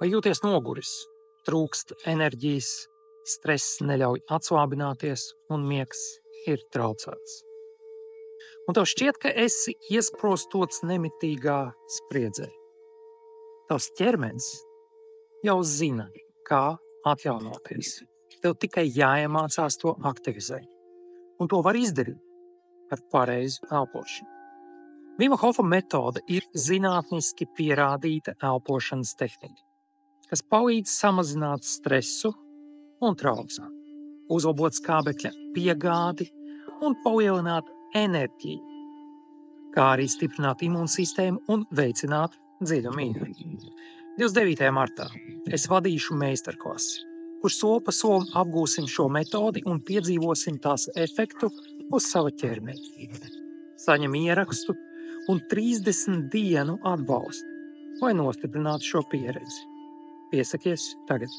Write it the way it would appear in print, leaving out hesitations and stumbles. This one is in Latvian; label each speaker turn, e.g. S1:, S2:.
S1: Vai jūties noguris, trūkst enerģijas, stress neļauj atslābināties un miegs ir traucēts? Un tev šķiet, ka esi iesprostots nemitīgā spriedzē. Tavs ķermenis jau zina, kā atjaunoties. Tev tikai jāiemācās to aktivizēt. Un to var izdarīt ar pareizu elpošanu. Vima Hofa metode ir zinātniski pierādīta elpošanas tehnika, kas palīdz samazināt stresu un trauksmi, uzlabot skābekļa piegādi un palielināt enerģiju, kā arī stiprināt imūnsistēmu un veicināt dziļu miegu. 29. martā es vadīšu meistarklasi, kur soli pa solim apgūsim šo metodi un piedzīvosim tās efektu uz sava ķermeņa. Saņem ierakstu un 30 dienu atbalstu, lai nostiprinātu šo pieredzi. Piesakies tagad!